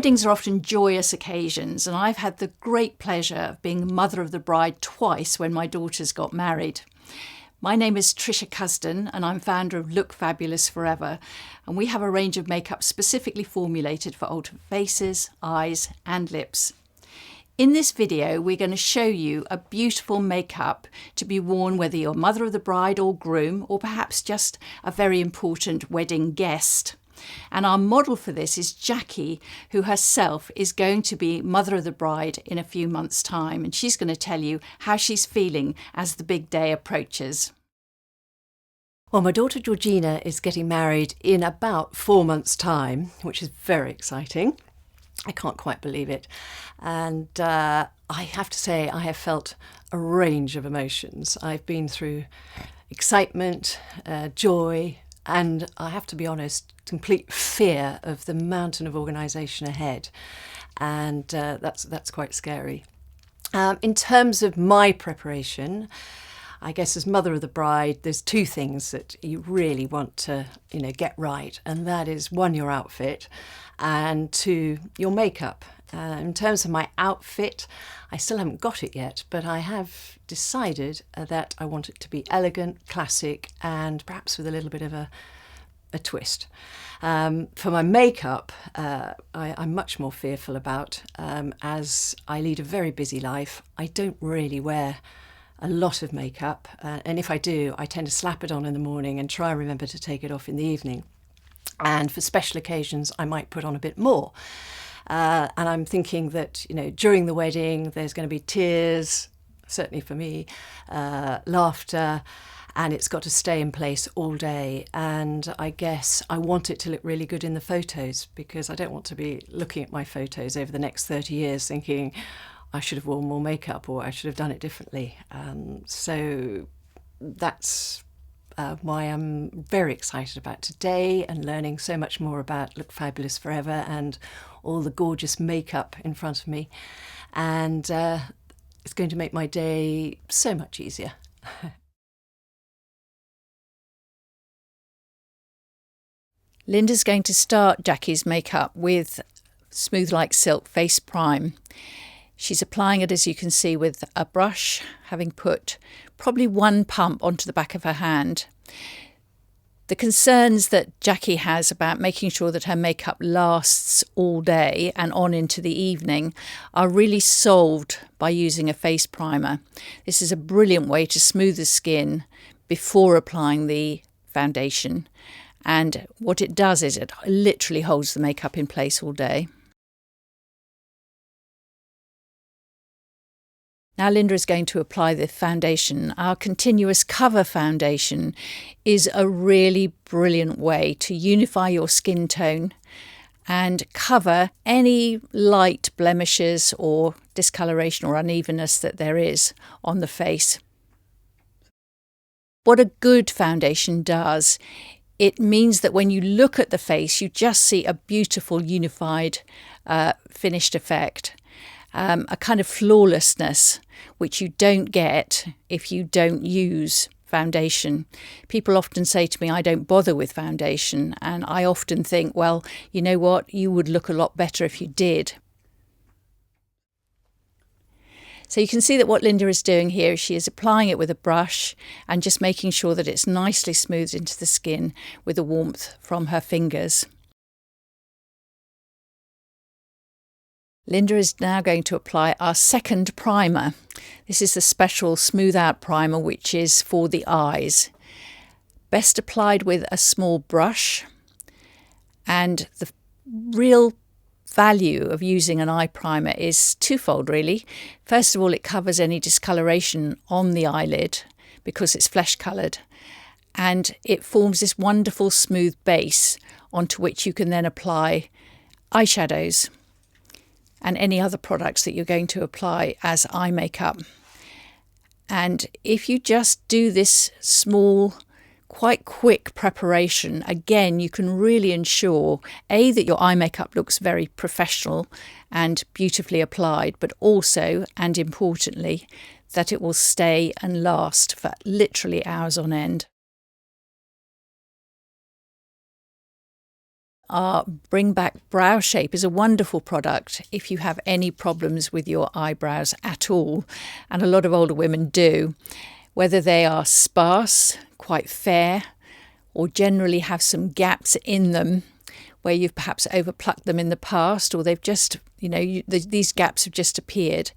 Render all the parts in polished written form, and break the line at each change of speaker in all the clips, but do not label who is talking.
Weddings are often joyous occasions, and I've had the great pleasure of being mother of the bride twice when my daughters got married. My name is Trisha Cusden and I'm founder of Look Fabulous Forever, and we have a range of makeup specifically formulated for altered faces, eyes and lips. In this video we're going to show you a beautiful makeup to be worn whether you're mother of the bride or groom, or perhaps just a very important wedding guest. And our model for this is Jackie, who herself is going to be mother of the bride in a few months' time, and she's going to tell you how she's feeling as the big day approaches.
Well, my daughter Georgina is getting married in about 4 months' time, which is very exciting. I can't quite believe it. And I have to say I have felt a range of emotions. I've been through excitement, joy, and I have to be honest, complete fear of the mountain of organisation ahead. And that's quite scary. In terms of my preparation, I guess as mother of the bride, there's two things that you really want to, get right. And that is, one, your outfit, and two, your makeup. In terms of my outfit, I still haven't got it yet, but I have decided that I want it to be elegant, classic, and perhaps with a little bit of a twist. For my makeup, I'm much more fearful about, as I lead a very busy life. I don't really wear a lot of makeup, and if I do, I tend to slap it on in the morning and try and remember to take it off in the evening. And for special occasions, I might put on a bit more. And I'm thinking that, during the wedding, there's going to be tears, certainly for me, laughter, and it's got to stay in place all day. And I guess I want it to look really good in the photos, because I don't want to be looking at my photos over the next 30 years thinking I should have worn more makeup or I should have done it differently. So that's why I'm very excited about today and learning so much more about Look Fabulous Forever and all the gorgeous makeup in front of me. And it's going to make my day so much easier.
Linda's going to start Jackie's makeup with Smooth Like Silk Face Prime. She's applying it, as you can see, with a brush, having put probably one pump onto the back of her hand. The concerns that Jackie has about making sure that her makeup lasts all day and on into the evening are really solved by using a face primer. This is a brilliant way to smooth the skin before applying the foundation. And what it does is it literally holds the makeup in place all day. Now Linda is going to apply the foundation. Our continuous cover foundation is a really brilliant way to unify your skin tone and cover any light blemishes or discoloration or unevenness that there is on the face. What a good foundation does, it means that when you look at the face, you just see a beautiful, unified, finished effect. A kind of flawlessness, which you don't get if you don't use foundation. People often say to me, I don't bother with foundation. And I often think, well, you know what? You would look a lot better if you did. So you can see that what Linda is doing here is she is applying it with a brush and just making sure that it's nicely smoothed into the skin with the warmth from her fingers. Linda is now going to apply our second primer. This is the special Smooth Out Primer, which is for the eyes. Best applied with a small brush. And the real value of using an eye primer is twofold, really. First of all, it covers any discoloration on the eyelid because it's flesh coloured. And it forms this wonderful smooth base onto which you can then apply eyeshadows and any other products that you're going to apply as eye makeup. And if you just do this small, quite quick preparation, again, you can really ensure, A, that your eye makeup looks very professional and beautifully applied, but also, and importantly, that it will stay and last for literally hours on end. Our Bring Back Brow Shape is a wonderful product if you have any problems with your eyebrows at all, and a lot of older women do, whether they are sparse, quite fair, or generally have some gaps in them where you've perhaps overplucked them in the past, or they've just, these gaps have just appeared.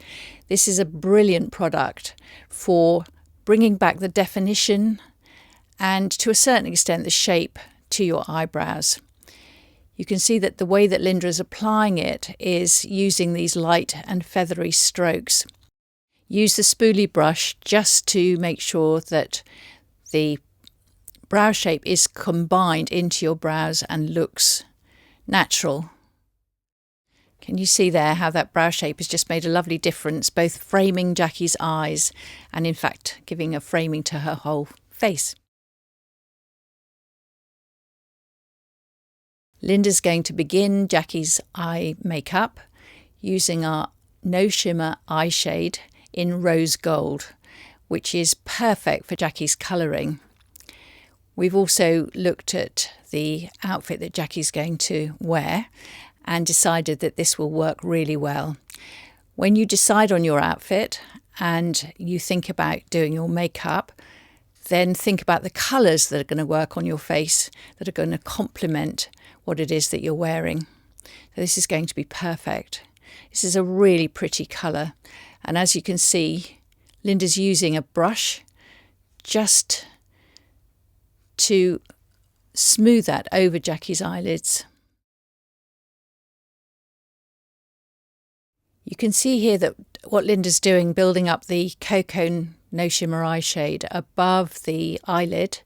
This is a brilliant product for bringing back the definition and to a certain extent the shape to your eyebrows. You can see that the way that Linda is applying it is using these light and feathery strokes. Use the spoolie brush just to make sure that the brow shape is combined into your brows and looks natural. Can you see there how that brow shape has just made a lovely difference, both framing Jackie's eyes and in fact giving a framing to her whole face. Linda's going to begin Jackie's eye makeup using our No Shimmer Eye Shade in Rose Gold, which is perfect for Jackie's colouring. We've also looked at the outfit that Jackie's going to wear and decided that this will work really well. When you decide on your outfit and you think about doing your makeup, then think about the colours that are going to work on your face, that are going to complement what it is that you're wearing. So this is going to be perfect. This is a really pretty colour, and as you can see, Linda's using a brush just to smooth that over Jackie's eyelids. You can see here that what Linda's doing, building up the Cocoa No Shimmer Eye Shade above the eyelid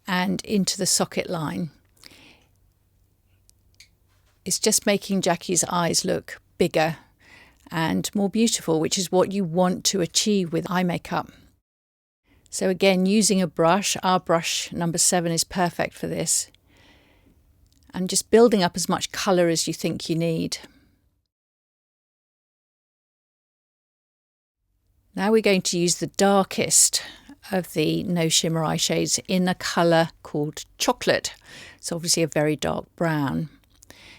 and into the socket line. It's just making Jackie's eyes look bigger and more beautiful, which is what you want to achieve with eye makeup. So again, using a brush, our brush number 7 is perfect for this. And just building up as much colour as you think you need. Now we're going to use the darkest of the No Shimmer Eye Shades in a colour called Chocolate. It's obviously a very dark brown.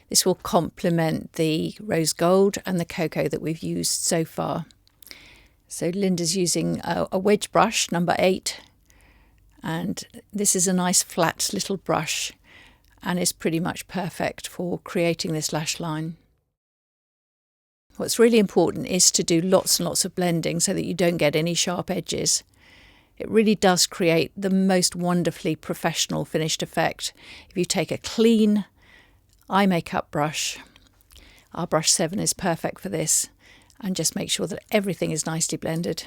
This will complement the rose gold and the cocoa that we've used so far. So Linda's using a wedge brush, number 8, and this is a nice flat little brush and is pretty much perfect for creating this lash line. What's really important is to do lots and lots of blending so that you don't get any sharp edges. It really does create the most wonderfully professional finished effect if you take a clean eye makeup brush. Our brush 7 is perfect for this, and just make sure that everything is nicely blended.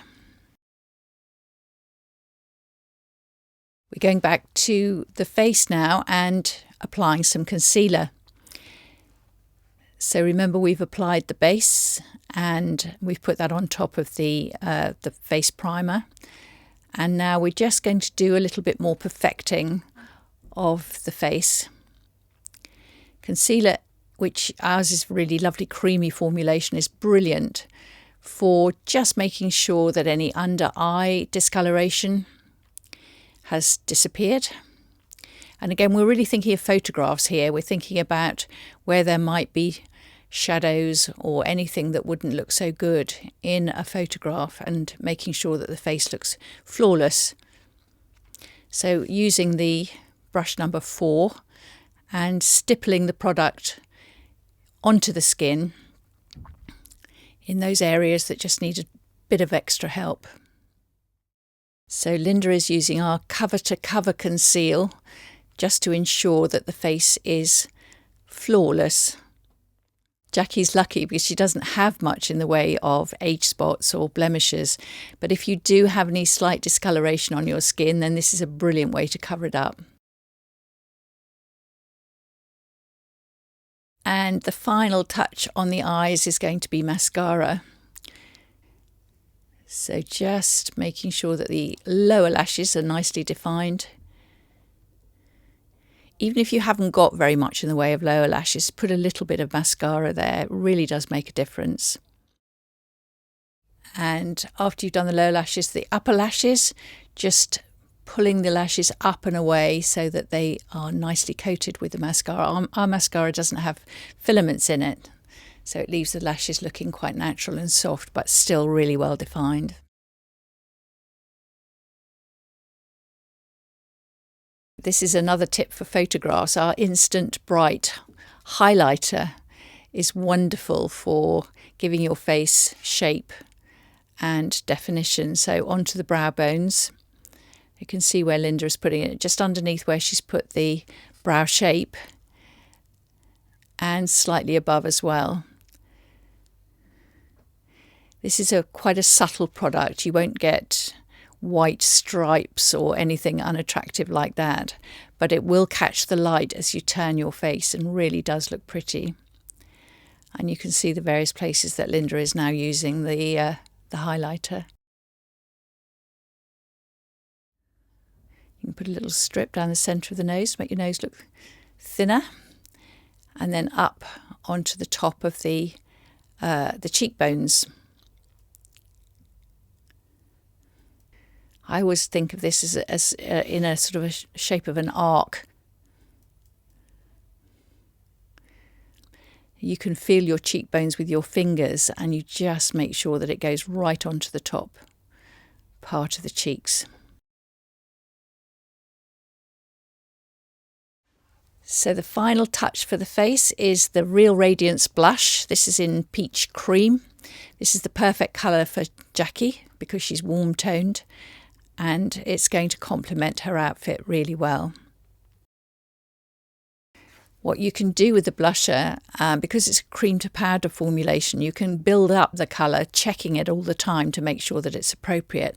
We're going back to the face now and applying some concealer. So remember, we've applied the base and we've put that on top of the face primer, and now we're just going to do a little bit more perfecting of the face. Concealer, which ours is really lovely creamy formulation, is brilliant for just making sure that any under eye discoloration has disappeared. And again, we're really thinking of photographs here. We're thinking about where there might be shadows or anything that wouldn't look so good in a photograph, and making sure that the face looks flawless. So using the brush number 4 and stippling the product onto the skin in those areas that just need a bit of extra help. So Linda is using our Cover to Cover Conceal just to ensure that the face is flawless. Jackie's lucky because she doesn't have much in the way of age spots or blemishes, but if you do have any slight discoloration on your skin, then this is a brilliant way to cover it up. And the final touch on the eyes is going to be mascara. So just making sure that the lower lashes are nicely defined. Even if you haven't got very much in the way of lower lashes, put a little bit of mascara there. It really does make a difference. And after you've done the lower lashes, the upper lashes, just pulling the lashes up and away so that they are nicely coated with the mascara. Our mascara doesn't have filaments in it, so it leaves the lashes looking quite natural and soft, but still really well defined. This is another tip for photographs. Our Instant Bright highlighter is wonderful for giving your face shape and definition. So onto the brow bones. You can see where Linda is putting it, just underneath where she's put the brow shape, and slightly above as well. This is quite a subtle product. You won't get white stripes or anything unattractive like that, but it will catch the light as you turn your face and really does look pretty. And you can see the various places that Linda is now using the highlighter. You can put a little strip down the centre of the nose to make your nose look thinner, and then up onto the top of the cheekbones. I always think of this as in a sort of a shape of an arc. You can feel your cheekbones with your fingers, and you just make sure that it goes right onto the top part of the cheeks. So the final touch for the face is the Real Radiance Blush. This is in Peach Cream. This is the perfect colour for Jackie because she's warm toned, and it's going to complement her outfit really well. What you can do with the blusher, because it's a cream to powder formulation, you can build up the colour, checking it all the time to make sure that it's appropriate.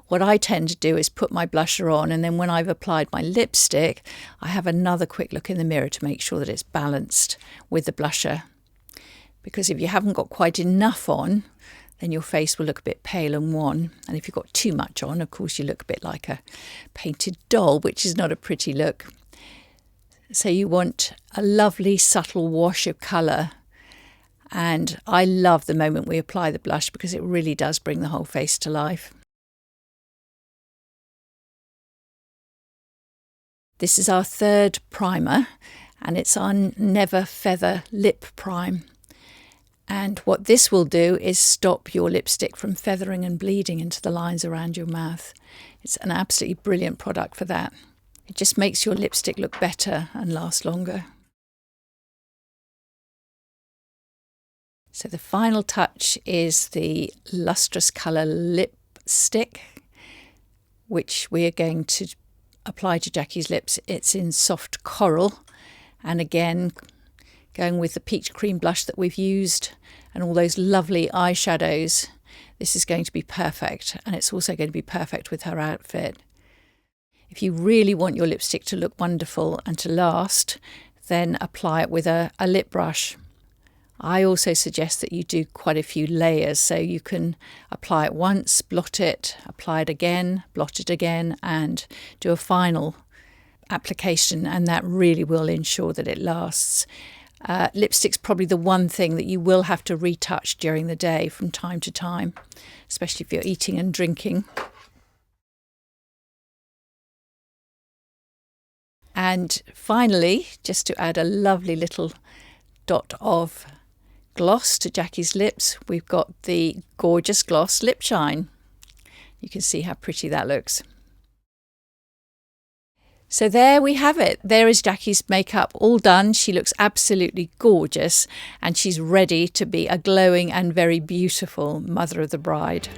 What I tend to do is put my blusher on, and then when I've applied my lipstick, I have another quick look in the mirror to make sure that it's balanced with the blusher. Because if you haven't got quite enough on, then your face will look a bit pale and wan. And if you've got too much on, of course, you look a bit like a painted doll, which is not a pretty look. So you want a lovely subtle wash of colour, and I love the moment we apply the blush because it really does bring the whole face to life. This is our third primer, and it's our Never Feather Lip Prime. And what this will do is stop your lipstick from feathering and bleeding into the lines around your mouth. It's an absolutely brilliant product for that. It just makes your lipstick look better and last longer. So the final touch is the Lustrous Colour Lipstick, which we are going to apply to Jackie's lips. It's in Soft Coral, and again going with the peach cream blush that we've used and all those lovely eyeshadows. This is going to be perfect, and it's also going to be perfect with her outfit. If you really want your lipstick to look wonderful and to last, then apply it with a lip brush. I also suggest that you do quite a few layers, so you can apply it once, blot it, apply it again, blot it again, and do a final application, and that really will ensure that it lasts. Lipstick's probably the one thing that you will have to retouch during the day from time to time, especially if you're eating and drinking. And finally, just to add a lovely little dot of gloss to Jackie's lips, we've got the Gorgeous Gloss Lip Shine. You can see how pretty that looks. So there we have it. There is Jackie's makeup all done. She looks absolutely gorgeous, and she's ready to be a glowing and very beautiful mother of the bride.